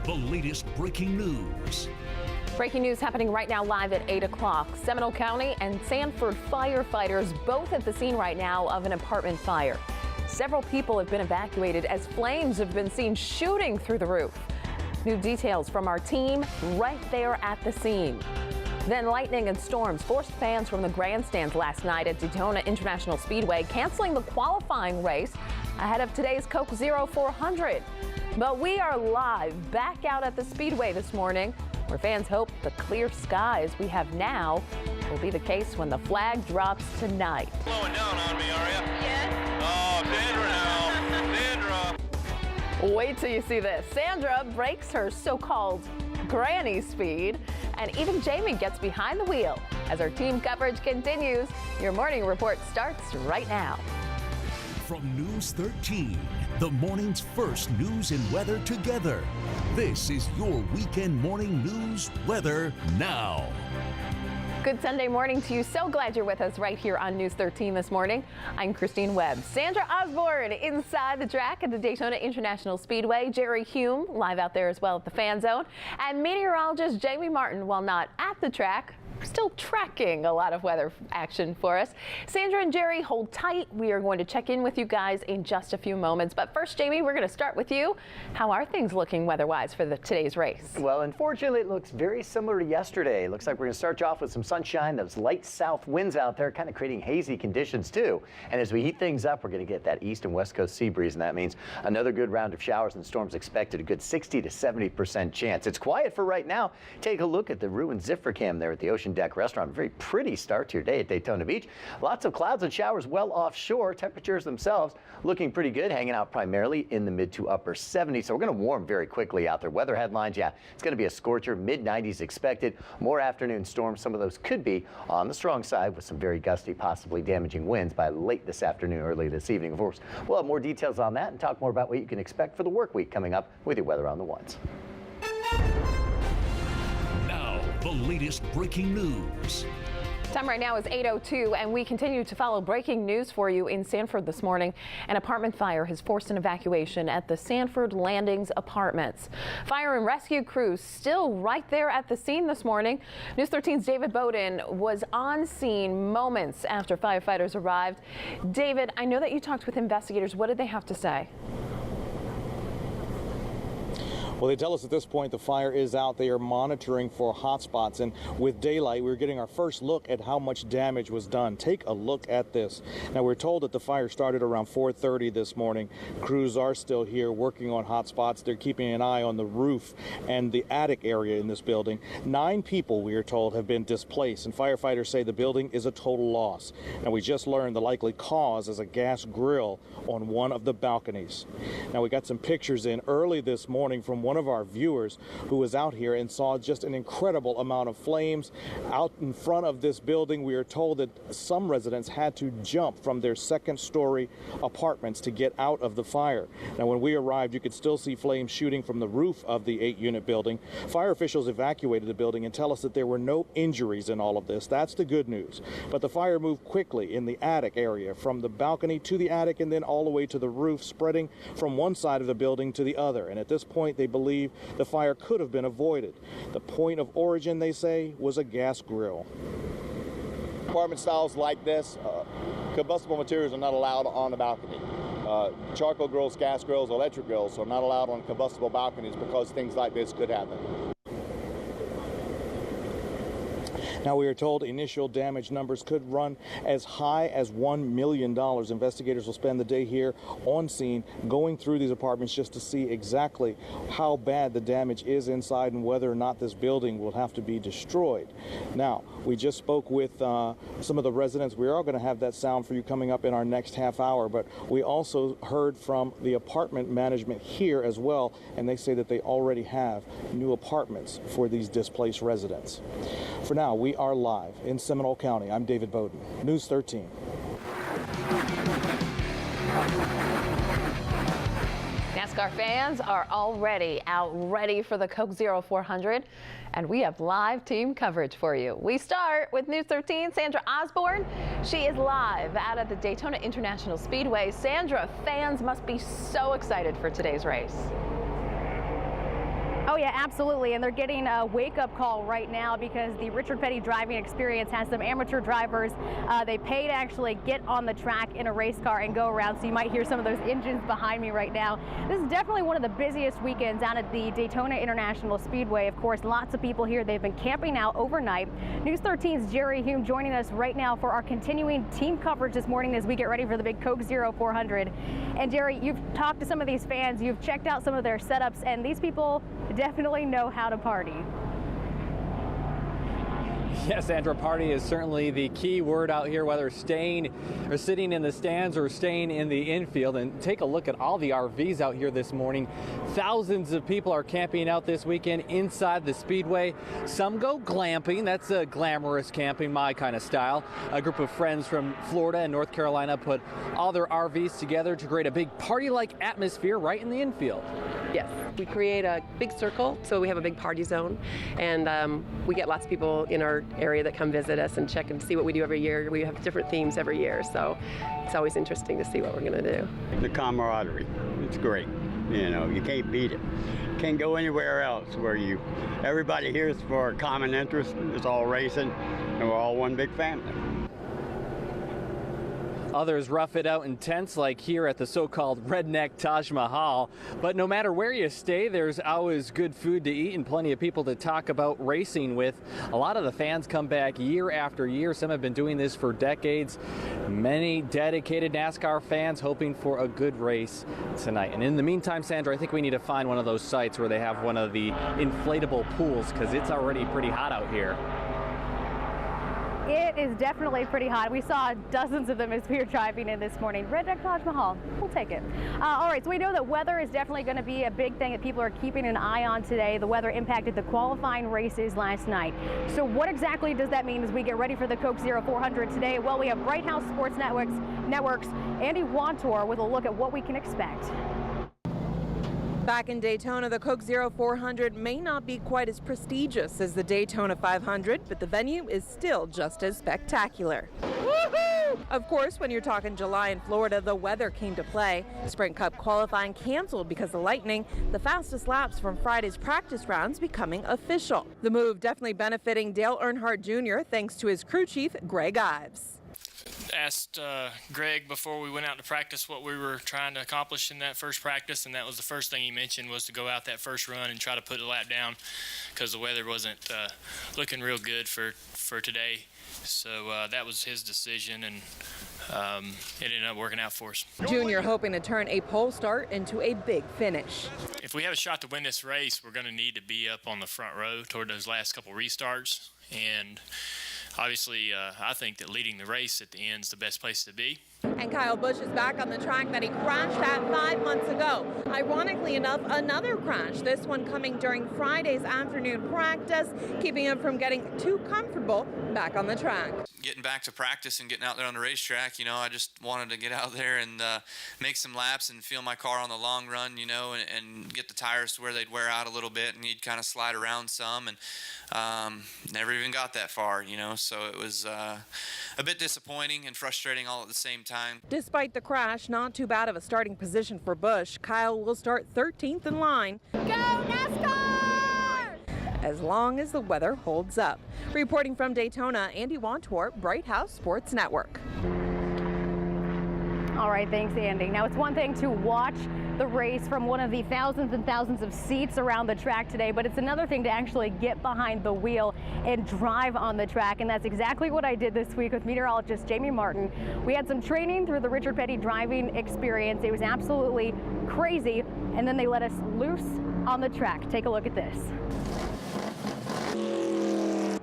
the latest breaking news. Breaking news happening right now live at 8 o'clock. Seminole County and Sanford firefighters both at the scene right now of an apartment fire. Several people have been evacuated as flames have been seen shooting through the roof. New details from our team right there at the scene. Then lightning and storms forced fans from the grandstands last night at Daytona International Speedway canceling the qualifying race ahead of today's Coke Zero 400. But we are live back out at the Speedway this morning, where fans hope the clear skies we have now will be the case when the flag drops tonight. Slowing down on me, are you? Yes. Oh, Sandra now. Sandra. Wait till you see this. Sandra breaks her so-called granny speed, and even Jamie gets behind the wheel. As our team coverage continues, your morning report starts right now. From News 13, the morning's first news and weather together. This is your weekend morning news weather now. Good Sunday morning to you. So glad you're with us right here on News 13 this morning. I'm Christine Webb. Sandra Osborne inside the track at the Daytona International Speedway. Jerry Hume live out there as well at the fan zone. And meteorologist Jamie Martin, while not at the track, still tracking a lot of weather action for us. Sandra and Jerry, hold tight. We are going to check in with you guys in just a few moments. But first, Jamie, we're going to start with you. How are things looking weather-wise for today's race? Well, unfortunately, it looks very similar to yesterday. It looks like we're going to start you off with some sunshine. Those light south winds out there kind of creating hazy conditions, too. And as we heat things up, we're going to get that east and west coast sea breeze, and that means another good round of showers and storms expected, a good 60 to 70% chance. It's quiet for right now. Take a look at the ruined Ziffer Cam there at the Ocean Deck Restaurant. Very pretty start to your day at Daytona Beach. Lots of clouds and showers well offshore. Temperatures themselves looking pretty good, hanging out primarily in the mid to upper 70s. So we're going to warm very quickly out there. Weather headlines, yeah, it's going to be a scorcher. Mid 90s expected. More afternoon storms. Some of those could be on the strong side with some very gusty, possibly damaging winds by late this afternoon, early this evening. Of course, we'll have more details on that and talk more about what you can expect for the work week coming up with your weather on the ones. The latest breaking news. Time right now is 8:02, and we continue to follow breaking news for you in Sanford this morning. An apartment fire has forced an evacuation at the Sanford Landings Apartments. Fire and rescue crews still right there at the scene this morning. News 13's David Bowden was on scene moments after firefighters arrived. David, I know that you talked with investigators. What did they have to say? Well, they tell us at this point the fire is out. They are monitoring for hot spots, and with daylight, we're getting our first look at how much damage was done. Take a look at this. Now, we're told that the fire started around 4:30 this morning. Crews are still here working on hot spots. They're keeping an eye on the roof and the attic area in this building. 9 people, we are told, have been displaced, and firefighters say the building is a total loss. Now, we just learned the likely cause is a gas grill on one of the balconies. Now, we got some pictures in early this morning from one of our viewers who was out here and saw just an incredible amount of flames out in front of this building. We are told that some residents had to jump from their second-story apartments to get out of the fire. Now, when we arrived, you could still see flames shooting from the roof of the 8-unit building. Fire officials evacuated the building and tell us that there were no injuries in all of this. That's the good news. But the fire moved quickly in the attic area, from the balcony to the attic and then all the way to the roof, spreading from one side of the building to the other. And at this point, they believe the fire could have been avoided. The point of origin, they say, was a gas grill. Apartment styles like this, combustible materials are not allowed on the balcony. Charcoal grills, gas grills, electric grills are not allowed on combustible balconies because things like this could happen. Now, we are told initial damage numbers could run as high as $1 million. Investigators will spend the day here on scene going through these apartments just to see exactly how bad the damage is inside and whether or not this building will have to be destroyed. Now, we just spoke with some of the residents. We are going to have that sound for you coming up in our next half hour, but we also heard from the apartment management here as well, and they say that they already have new apartments for these displaced residents. For now, we are live in Seminole County. I'm David Bowden, News 13. NASCAR fans are already out ready for the Coke Zero 400, and we have live team coverage for you. We start with News 13's Sandra Osborne. She is live out at the Daytona International Speedway. Sandra, fans must be so excited for today's race. Oh yeah, absolutely, and they're getting a wake-up call right now because the Richard Petty Driving Experience has some amateur drivers. They pay to actually get on the track in a race car and go around, so you might hear some of those engines behind me right now. This is definitely one of the busiest weekends down at the Daytona International Speedway. Of course, lots of people here. They've been camping out overnight. News 13's Jerry Hume joining us right now for our continuing team coverage this morning as we get ready for the big Coke Zero 400. And Jerry, you've talked to some of these fans, you've checked out some of their setups, and these people definitely know how to party. Yes, Sandra, party is certainly the key word out here, whether staying or sitting in the stands or staying in the infield. And take a look at all the RVs out here this morning. Thousands of people are camping out this weekend inside the Speedway. Some go glamping. That's a glamorous camping, my kind of style. A group of friends from Florida and North Carolina put all their RVs together to create a big party-like atmosphere right in the infield. Yes, we create a big circle, so we have a big party zone, and we get lots of people in our area that come visit us and check and see what we do every year. We have different themes every year, so it's always interesting to see what we're going to do. The camaraderie, it's great. You know, you can't beat it. Can't go anywhere else where everybody here is for a common interest. It's all racing, and we're all one big family. Others rough it out in tents like here at the so-called redneck Taj Mahal. But no matter where you stay, there's always good food to eat and plenty of people to talk about racing with. A lot of the fans come back year after year. Some have been doing this for decades. Many dedicated NASCAR fans hoping for a good race tonight. And in the meantime, Sandra, I think we need to find one of those sites where they have one of the inflatable pools because it's already pretty hot out here. It is definitely pretty hot. We saw dozens of them as we were driving in this morning. Redneck Taj Mahal, we'll take it. All right, so we know that weather is definitely going to be a big thing that people are keeping an eye on today. The weather impacted the qualifying races last night. So what exactly does that mean as we get ready for the Coke Zero 400 today? Well, we have Bright House Sports Network's Andy Wantor with a look at what we can expect. Back in Daytona, the Coke Zero 400 may not be quite as prestigious as the Daytona 500, but the venue is still just as spectacular. Woohoo! Of course, when you're talking July in Florida, the weather came to play. Sprint Cup qualifying canceled because of lightning, the fastest laps from Friday's practice rounds becoming official. The move definitely benefiting Dale Earnhardt Jr. thanks to his crew chief, Greg Ives. Asked Greg before we went out to practice what we were trying to accomplish in that first practice, and that was the first thing he mentioned was to go out that first run and try to put a lap down because the weather wasn't looking real good for today. So that was his decision, and it ended up working out for us. Junior hoping to turn a pole start into a big finish. If we have a shot to win this race, we're going to need to be up on the front row toward those last couple restarts, and obviously, I think that leading the race at the end is the best place to be. And Kyle Busch is back on the track that he crashed at 5 months ago. Ironically enough, another crash, this one coming during Friday's afternoon practice, keeping him from getting too comfortable back on the track. Getting back to practice and getting out there on the racetrack, you know, I just wanted to get out there and make some laps and feel my car on the long run, you know, and get the tires to where they'd wear out a little bit and you'd kind of slide around some, and never even got that far, you know, so it was a bit disappointing and frustrating all at the same time. Despite the crash, not too bad of a starting position for Busch. Kyle will start 13th in line. Go NASCAR! As long as the weather holds up. Reporting from Daytona, Andy Wantor, Bright House Sports Network. All right, thanks, Andy. Now, it's one thing to watch the race from one of the thousands and thousands of seats around the track today, but it's another thing to actually get behind the wheel and drive on the track, and that's exactly what I did this week with meteorologist Jamie Martin. We had some training through the Richard Petty Driving Experience. It was absolutely crazy, and then they let us loose on the track. Take a look at this.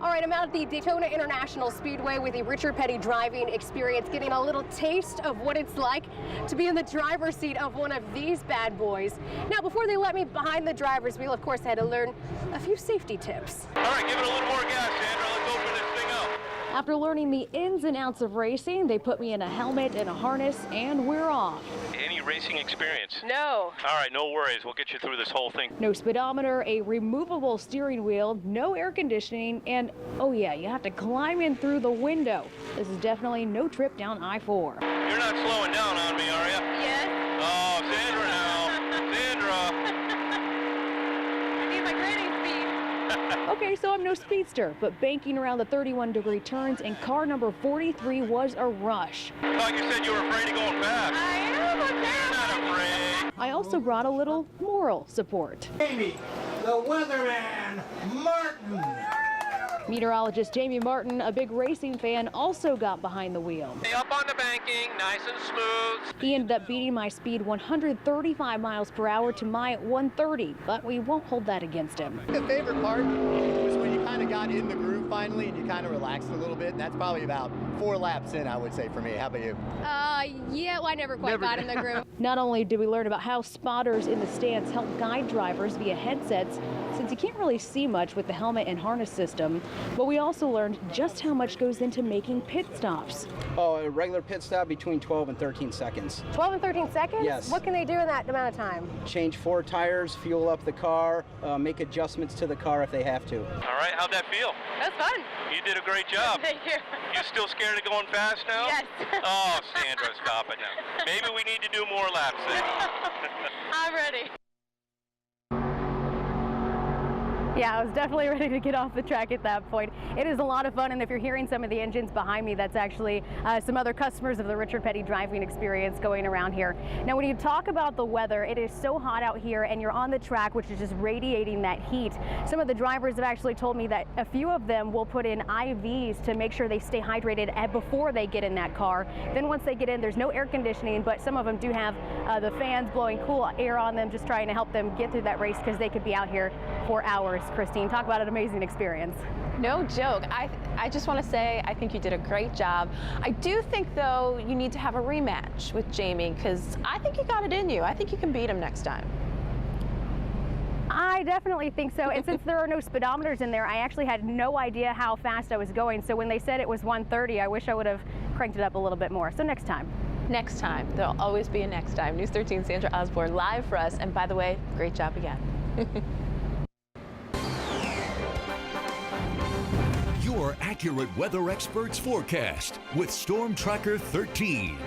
All right, I'm out at the Daytona International Speedway with the Richard Petty Driving Experience, getting a little taste of what it's like to be in the driver's seat of one of these bad boys. Now, before they let me behind the driver's wheel, of course, I had to learn a few safety tips. All right, give it a little more gas, Sandra. Let's open this thing up. After learning the ins and outs of racing, they put me in a helmet and a harness, and we're off. Any racing experience? No. All right, no worries. We'll get you through this whole thing. No speedometer, a removable steering wheel, no air conditioning, and oh yeah, you have to climb in through the window. This is definitely no trip down I-4. You're not slowing down on me, are you? Yes. Oh, Sandra now. Sandra. I need my Okay, so I'm no speedster, but banking around the 31-degree turns in car number 43 was a rush. I thought you said you were afraid of going fast. I am, I'm not afraid. I also brought a little moral support. Amy, the weatherman, Martin. Meteorologist Jamie Martin, a big racing fan, also got behind the wheel. Up on the banking, nice and smooth. He ended up beating my speed 135 miles per hour to my 130, but we won't hold that against him. The favorite part was when you kind of got in the groove finally and you kind of relaxed a little bit, and that's probably about 4 laps in, I would say, for me. How about you? Yeah, well, I never quite got in the groove. Not only did we learn about how spotters in the stands help guide drivers via headsets, since you can't really see much with the helmet and harness system, but we also learned just how much goes into making pit stops. Oh, a regular pit stop between 12 and 13 seconds. 12 and 13 seconds? Yes. What can they do in that amount of time? Change 4 tires, fuel up the car, make adjustments to the car if they have to. All right, how'd that feel? That's fun. You did a great job. Thank you. You still scared of going fast now? Yes. Oh, Sandra, stop it now. Maybe we need to do more laps then. I'm ready. Yeah, I was definitely ready to get off the track at that point. It is a lot of fun, and if you're hearing some of the engines behind me, that's actually some other customers of the Richard Petty driving experience going around here. Now, when you talk about the weather, it is so hot out here, and you're on the track, which is just radiating that heat. Some of the drivers have actually told me that a few of them will put in IVs to make sure they stay hydrated before they get in that car. Then once they get in, there's no air conditioning, but some of them do have the fans blowing cool air on them, just trying to help them get through that race because they could be out here for hours. Christine, talk about an amazing experience. No joke. I just want to say I think you did a great job. I do think, though, you need to have a rematch with Jamie because I think you got it in you. I think you can beat him next time. I definitely think so, and since there are no speedometers in there, I actually had no idea how fast I was going, so when they said it was 130, I wish I would have cranked it up a little bit more. So next time. Next time. There'll always be a next time. News 13 Sandra Osborne live for us, and by the way, great job again. Your accurate weather experts forecast with Storm Tracker 13.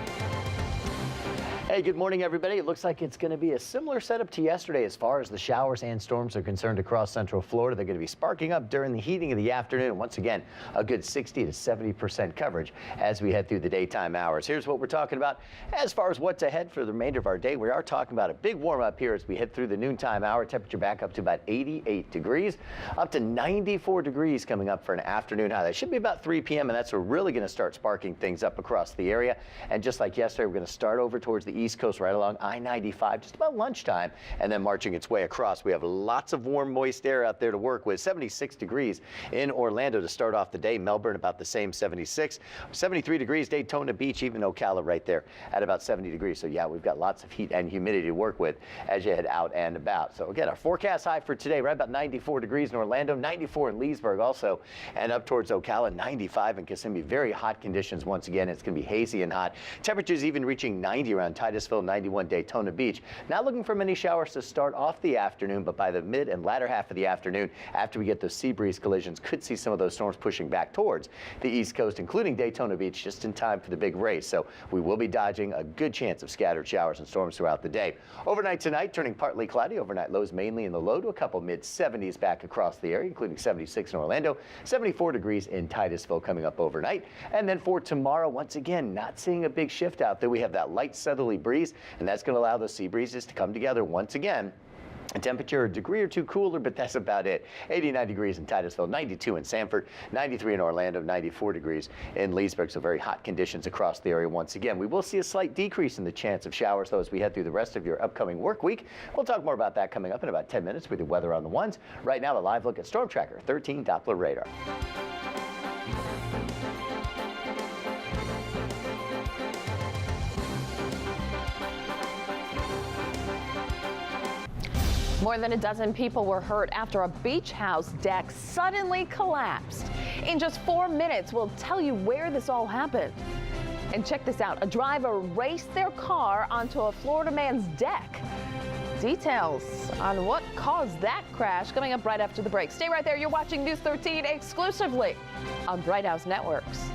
Hey, good morning, everybody. It looks like it's going to be a similar setup to yesterday as far as the showers and storms are concerned across central Florida. They're going to be sparking up during the heating of the afternoon. And once again, a good 60 to 70% coverage as we head through the daytime hours. Here's what we're talking about as far as what's ahead for the remainder of our day. We are talking about a big warm up here as we head through the noontime hour. Temperature back up to about 88 degrees, up to 94 degrees coming up for an afternoon high. That should be about 3 p.m. and that's where we're really going to start sparking things up across the area. And just like yesterday, we're going to start over towards the East Coast right along I-95 just about lunchtime and then marching its way across. We have lots of warm, moist air out there to work with. 76 degrees in Orlando to start off the day. Melbourne about the same, 76. 73 degrees Daytona Beach, even Ocala right there at about 70 degrees. So yeah, we've got lots of heat and humidity to work with as you head out and about. So again, our forecast high for today, right about 94 degrees in Orlando, 94 in Leesburg also, and up towards Ocala, 95 in Kissimmee. Very hot conditions once again. It's going to be hazy and hot. Temperatures even reaching 90 around Titusville, 91 Daytona Beach. Not looking for many showers to start off the afternoon, but by the mid and latter half of the afternoon, after we get those sea breeze collisions, could see some of those storms pushing back towards the East Coast, including Daytona Beach, just in time for the big race. So we will be dodging a good chance of scattered showers and storms throughout the day. Overnight tonight, turning partly cloudy. Overnight lows mainly in the low to a couple mid-70s back across the area, including 76 in Orlando, 74 degrees in Titusville coming up overnight. And then for tomorrow, once again, not seeing a big shift out there. We have that light southerly breeze, and that's going to allow those sea breezes to come together once again. A temperature a degree or two cooler, but that's about it. 89 degrees in Titusville, 92 in Sanford, 93 in Orlando, 94 degrees in Leesburg. So very hot conditions across the area once again. We will see a slight decrease in the chance of showers, though, as we head through the rest of your upcoming work week. We'll talk more about that coming up in about 10 minutes with the weather on the ones. Right now, a live look at Storm Tracker 13 Doppler radar. More than a dozen people were hurt after a beach house deck suddenly collapsed. In just 4 minutes, we'll tell you where this all happened. And check this out. A driver raced their car onto a Florida man's deck. Details on what caused that crash coming up right after the break. Stay right there. You're watching News 13 exclusively on Bright House Networks.